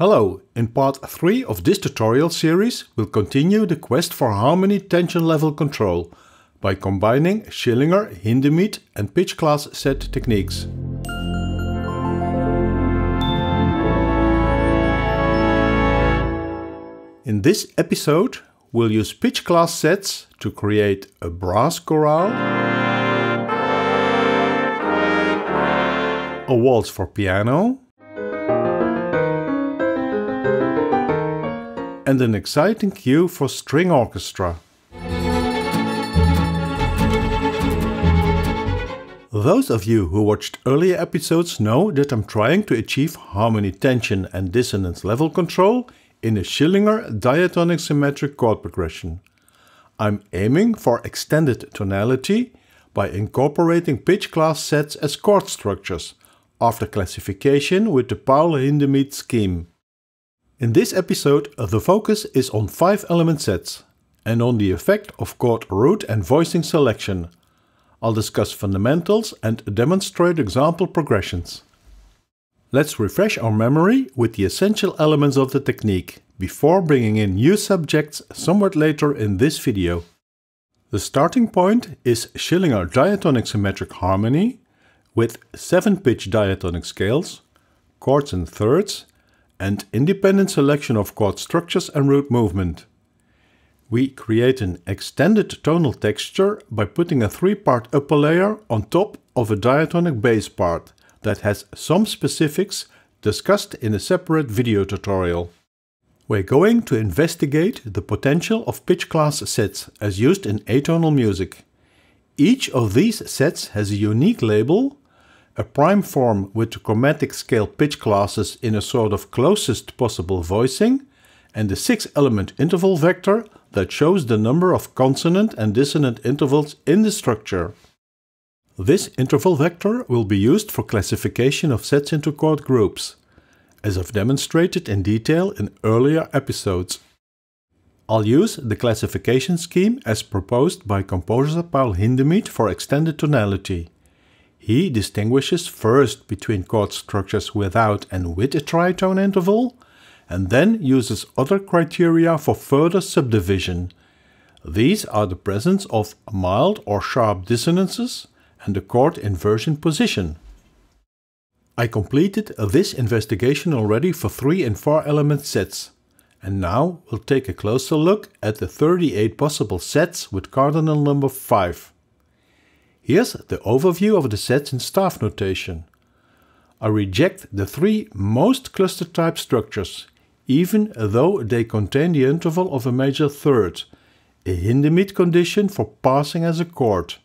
Hello, in part 3 of this tutorial series we'll continue the quest for harmony tension level control by combining Schillinger, Hindemith and pitch class set techniques. In this episode we'll use pitch class sets to create a brass chorale, a waltz for piano, and an exciting cue for string orchestra. Those of you who watched earlier episodes know that I'm trying to achieve harmony tension and dissonance level control in a Schillinger Diatonic-Symmetric chord progression. I'm aiming for extended tonality by incorporating pitch class sets as chord structures after classification with the Paul-Hindemith scheme. In this episode, the focus is on 5-element sets and on the effect of chord root and voicing selection. I'll discuss fundamentals and demonstrate example progressions. Let's refresh our memory with the essential elements of the technique before bringing in new subjects somewhat later in this video. The starting point is Schillinger Diatonic-Symmetric Harmony with 7 pitch diatonic scales, chords in thirds, and independent selection of chord structures and root movement. We create an extended tonal texture by putting a 3-part upper layer on top of a diatonic bass part that has some specifics discussed in a separate video tutorial. We're going to investigate the potential of pitch class sets as used in atonal music. Each of these sets has a unique label, a prime form with the chromatic scale pitch classes in a sort of closest possible voicing, and a 6-element interval vector that shows the number of consonant and dissonant intervals in the structure. This interval vector will be used for classification of sets into chord groups, as I've demonstrated in detail in earlier episodes. I'll use the classification scheme as proposed by composer Paul Hindemith for extended tonality. He distinguishes first between chord structures without and with a tritone interval, and then uses other criteria for further subdivision. These are the presence of mild or sharp dissonances and the chord inversion position. I completed this investigation already for 3 and 4 element sets, and now we'll take a closer look at the 38 possible sets with cardinal number 5. Here's the overview of the sets in staff notation. I reject the 3 most cluster type structures, even though they contain the interval of a major third, a Hindemith condition for passing as a chord.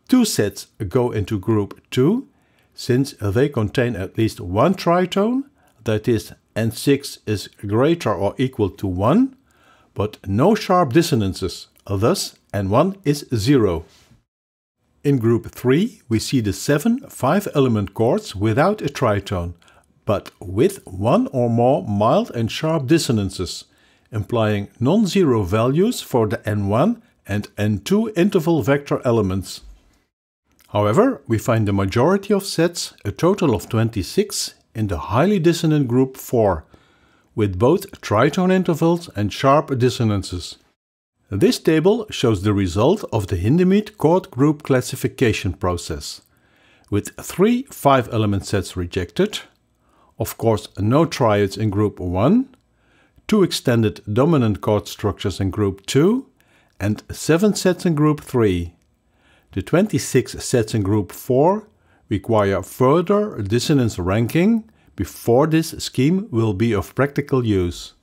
2 sets go into group 2, since they contain at least one tritone, that is N6 is greater or equal to 1, but no sharp dissonances, thus N1 is 0. In group 3 we see the 7 5-element chords without a tritone, but with 1 or more mild and sharp dissonances, implying non-zero values for the N1 and N2 interval vector elements. However, we find the majority of sets, a total of 26, in the highly dissonant group 4, with both tritone intervals and sharp dissonances. This table shows the result of the Hindemith Chord Group Classification process, with 3 5-element sets rejected, of course no triads in group 1, 2 extended dominant chord structures in group 2, and 7 sets in group 3. The 26 sets in group 4 require further dissonance ranking before this scheme will be of practical use.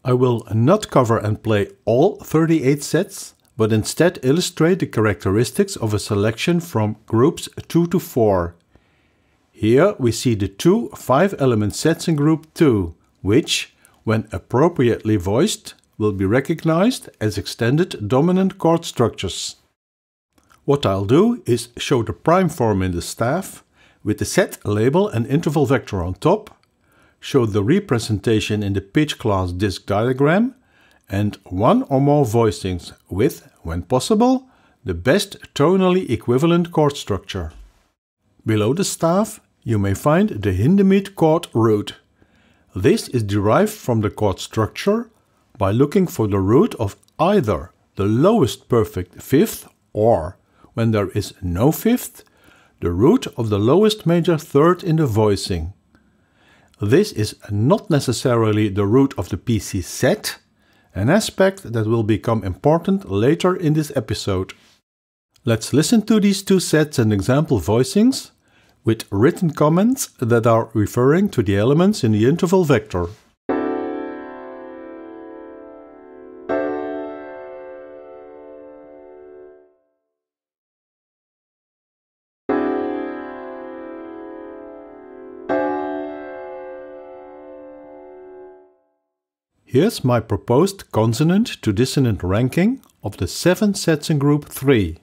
I will not cover and play all 38 sets, but instead illustrate the characteristics of a selection from groups 2 to 4. Here we see the 2 5-element sets in group 2, which, when appropriately voiced, will be recognized as extended dominant chord structures. What I'll do is show the prime form in the staff, with the set label and interval vector on top, show the representation in the pitch class disc diagram, and 1 or more voicings with, when possible, the best tonally equivalent chord structure. Below the staff you may find the Hindemith chord root. This is derived from the chord structure by looking for the root of either the lowest perfect fifth or, when there is no fifth, the root of the lowest major third in the voicing. This is not necessarily the root of the PC set, an aspect that will become important later in this episode. Let's listen to these two sets and example voicings with written comments that are referring to the elements in the interval vector. Here's my proposed consonant to dissonant ranking of the 7 sets in group 3.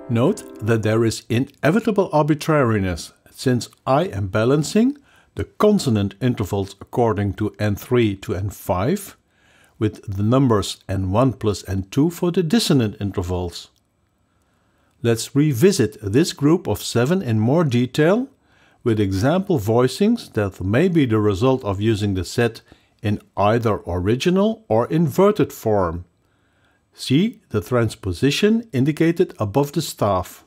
Note that there is inevitable arbitrariness, since I am balancing the consonant intervals according to N3 to N5 with the numbers N1 plus N2 for the dissonant intervals. Let's revisit this group of 7 in more detail with example voicings that may be the result of using the set in either original or inverted form. See the transposition indicated above the staff.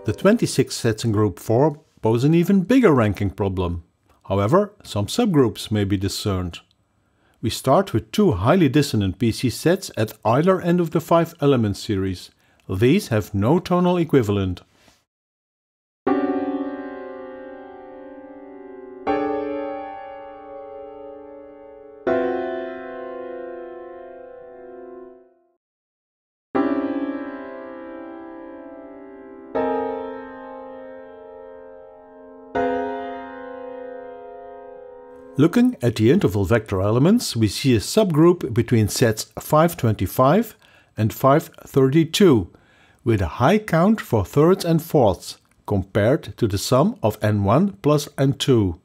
The 26 sets in group 4 pose an even bigger ranking problem. However, some subgroups may be discerned. We start with 2 highly dissonant PC sets at either end of the 5 element series. These have no tonal equivalent. Looking at the interval vector elements, we see a subgroup between sets 525 and 532, with a high count for thirds and fourths, compared to the sum of N1 plus N2.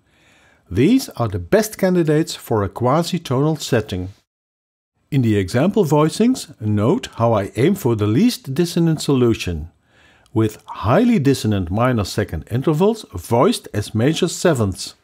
These are the best candidates for a quasi-tonal setting. In the example voicings, note how I aim for the least dissonant solution, with highly dissonant minor second intervals voiced as major sevenths.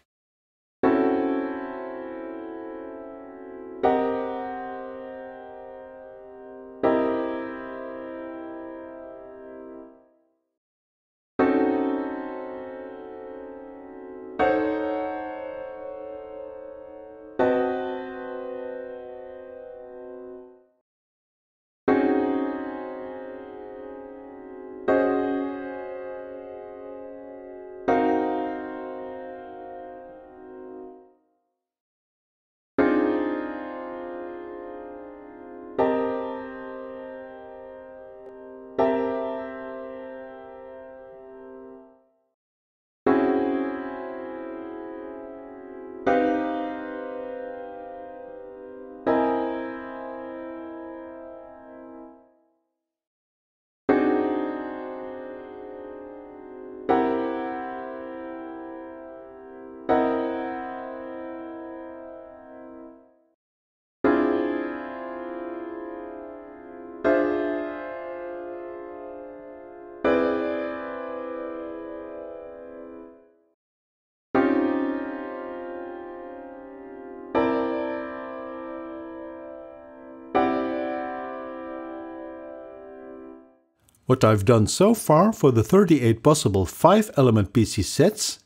What I've done so far for the 38 possible 5-element PC sets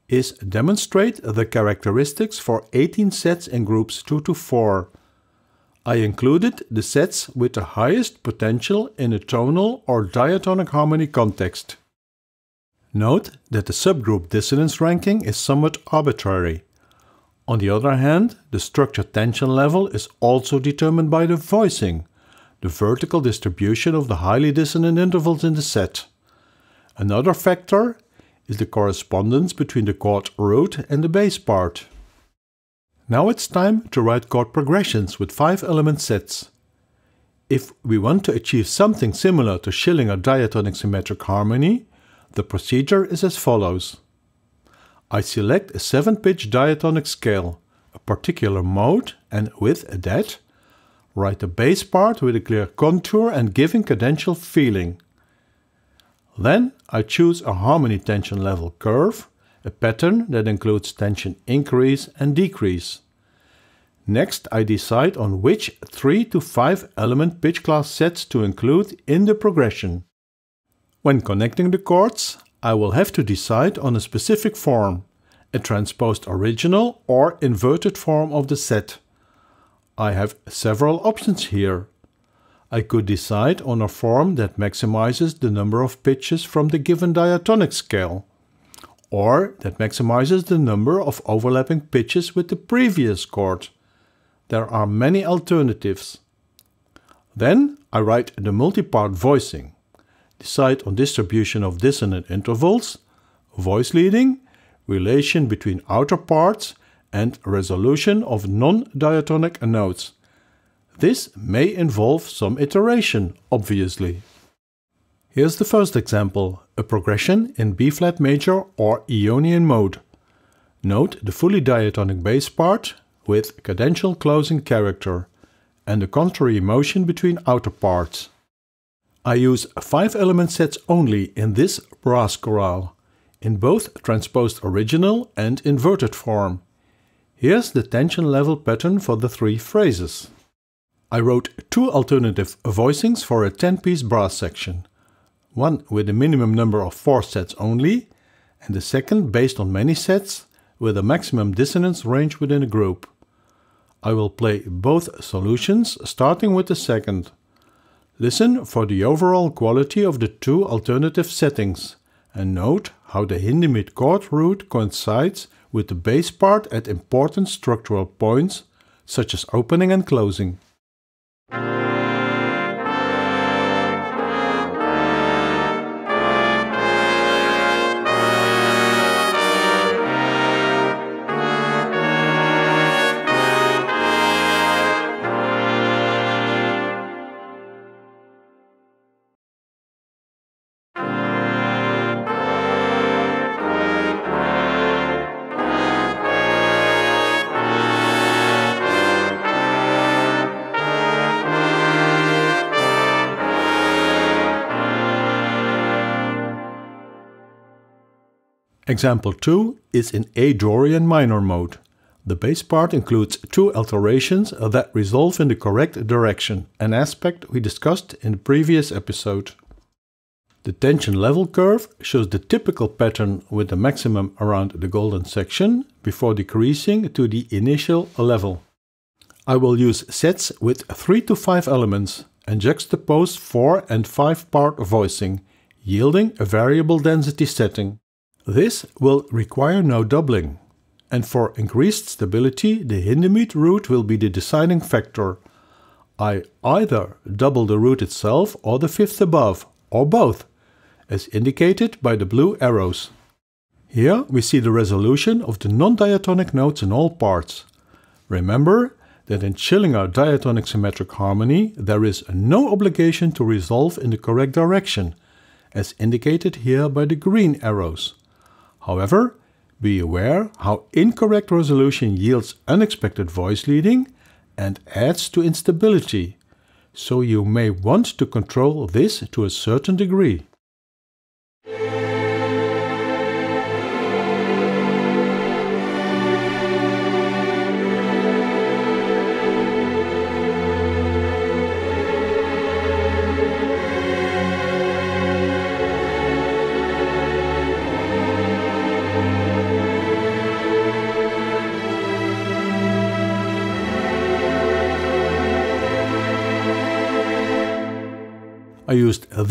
is demonstrate the characteristics for 18 sets in groups 2 to 4. I included the sets with the highest potential in a tonal or diatonic harmony context. Note that the subgroup dissonance ranking is somewhat arbitrary. On the other hand, the structure tension level is also determined by the voicing, the vertical distribution of the highly dissonant intervals in the set. Another factor is the correspondence between the chord root and the bass part. Now it's time to write chord progressions with 5-element sets. If we want to achieve something similar to Schillinger Diatonic-Symmetric Harmony, the procedure is as follows. I select a 7-pitch diatonic scale, a particular mode, and with that, write the bass part with a clear contour and giving cadential feeling. Then I choose a harmony tension level curve, a pattern that includes tension increase and decrease. Next, I decide on which 3 to 5-element pitch class sets to include in the progression. When connecting the chords, I will have to decide on a specific form, a transposed original or inverted form of the set. I have several options here. I could decide on a form that maximizes the number of pitches from the given diatonic scale, or that maximizes the number of overlapping pitches with the previous chord. There are many alternatives. Then I write the multi-part voicing, decide on distribution of dissonant intervals, voice leading, relation between outer parts, and resolution of non-diatonic notes. This may involve some iteration, obviously. Here's the first example, a progression in B-flat major or Ionian mode. Note the fully diatonic bass part with cadential closing character and the contrary motion between outer parts. I use 5-element sets only in this brass chorale, in both transposed original and inverted form. Here's the tension level pattern for the 3 phrases. I wrote 2 alternative voicings for a 10-piece brass section, one with a minimum number of 4 sets only, and the second based on many sets with a maximum dissonance range within a group. I will play both solutions starting with the second. Listen for the overall quality of the 2 alternative settings and note how the Hindemith chord root coincides with the bass part at important structural points such as opening and closing. Example 2 is in A-Dorian minor mode. The bass part includes 2 alterations that resolve in the correct direction, an aspect we discussed in the previous episode. The tension level curve shows the typical pattern with the maximum around the golden section before decreasing to the initial level. I will use sets with 3 to 5 elements and juxtapose 4 and 5 part voicing, yielding a variable density setting. This will require no doubling, and for increased stability the Hindemith root will be the deciding factor. I either double the root itself or the fifth above, or both, as indicated by the blue arrows. Here we see the resolution of the non-diatonic notes in all parts. Remember that in Schillinger Diatonic-Symmetric Harmony there is no obligation to resolve in the correct direction, as indicated here by the green arrows. However, be aware how incorrect resolution yields unexpected voice leading and adds to instability, so you may want to control this to a certain degree.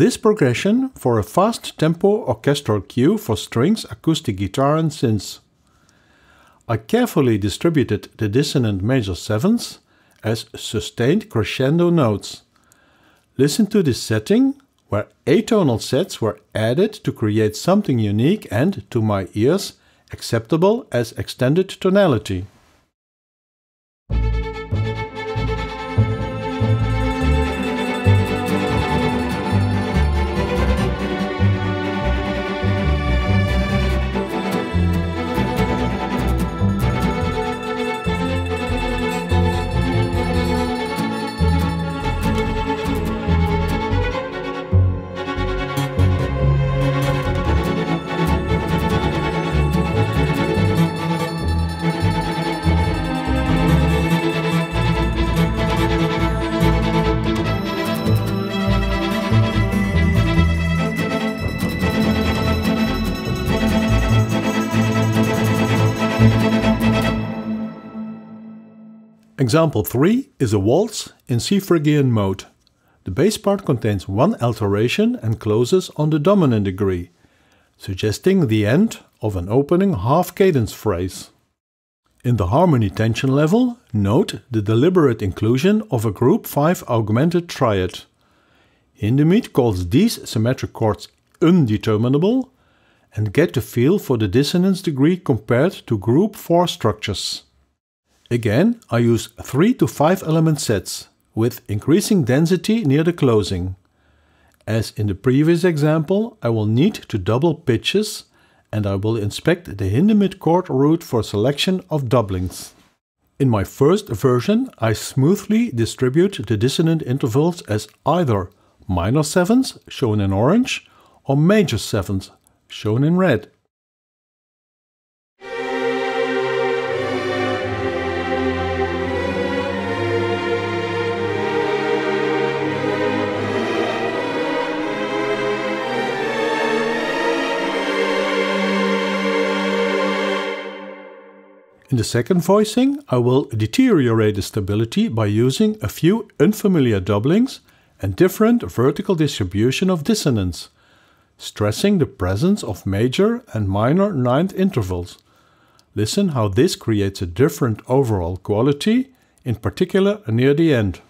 this progression for a fast tempo orchestral cue for strings, acoustic guitar and synths. I carefully distributed the dissonant major sevenths as sustained crescendo notes. Listen to this setting, where atonal sets were added to create something unique and, to my ears, acceptable as extended tonality. Example 3 is a waltz in C-Phrygian mode. The bass part contains one alteration and closes on the dominant degree, suggesting the end of an opening half-cadence phrase. In the harmony tension level, note the deliberate inclusion of a group 5 augmented triad. Hindemith calls these symmetric chords undeterminable and get a feel for the dissonance degree compared to group 4 structures. Again, I use 3 to 5 element sets, with increasing density near the closing. As in the previous example, I will need to double pitches, and I will inspect the Hindemith chord root for selection of doublings. In my first version, I smoothly distribute the dissonant intervals as either minor sevenths, shown in orange, or major sevenths, shown in red. In the second voicing, I will deteriorate the stability by using a few unfamiliar doublings and different vertical distribution of dissonance, stressing the presence of major and minor ninth intervals. Listen how this creates a different overall quality, in particular near the end.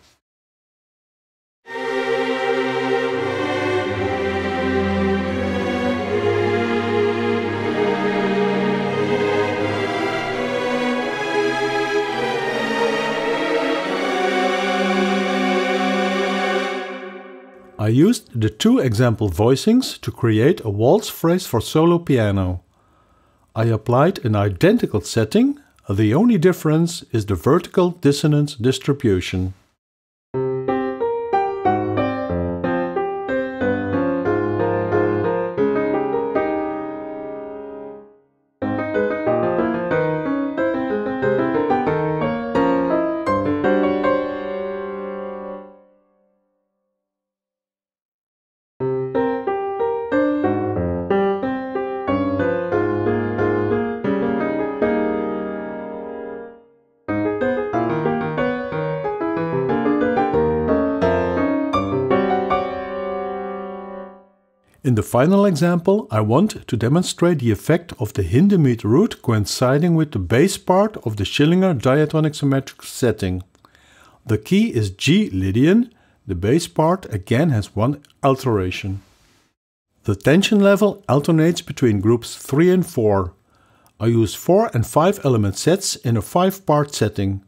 I used the 2 example voicings to create a waltz phrase for solo piano. I applied an identical setting, the only difference is the vertical dissonance distribution. In the final example, I want to demonstrate the effect of the Hindemith root coinciding with the bass part of the Schillinger Diatonic-Symmetric setting. The key is G-Lydian, the bass part again has one alteration. The tension level alternates between groups 3 and 4. I use 4 and 5 element sets in a 5-part setting.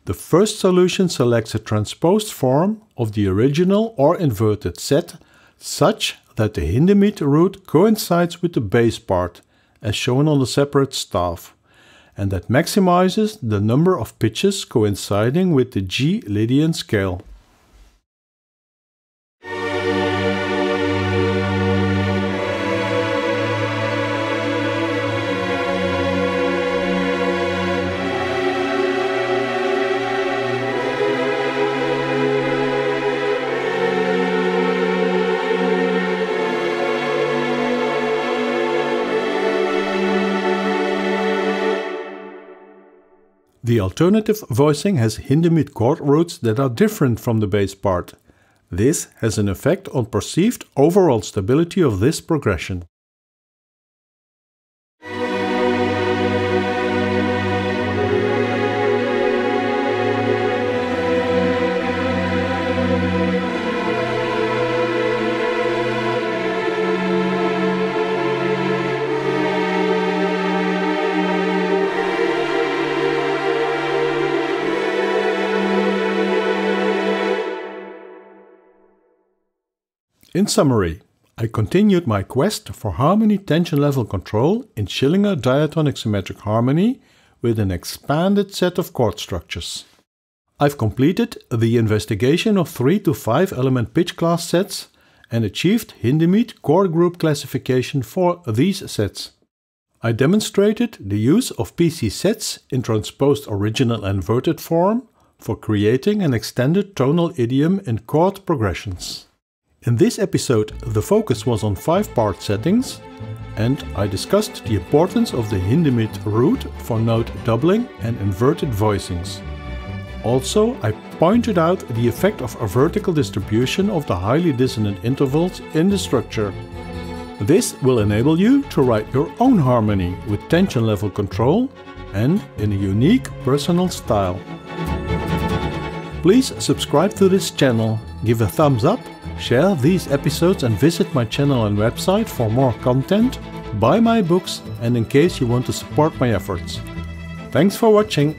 The first solution selects a transposed form of the original or inverted set, such that the Hindemith root coincides with the bass part, as shown on the separate staff, and that maximizes the number of pitches coinciding with the G-Lydian scale. The alternative voicing has Hindemith chord roots that are different from the bass part. This has an effect on perceived overall stability of this progression. In summary, I continued my quest for harmony tension level control in Schillinger Diatonic-Symmetric Harmony with an expanded set of chord structures. I've completed the investigation of 3 to 5 element pitch class sets and achieved Hindemith Chord Group Classification for these sets. I demonstrated the use of PC sets in transposed original inverted form for creating an extended tonal idiom in chord progressions. In this episode, the focus was on 5-part settings, and I discussed the importance of the Hindemith root for note doubling and inverted voicings. Also, I pointed out the effect of a vertical distribution of the highly dissonant intervals in the structure. This will enable you to write your own harmony with tension level control and in a unique personal style. Please subscribe to this channel, give a thumbs up, share these episodes and visit my channel and website for more content, buy my books and in case you want to support my efforts. Thanks for watching!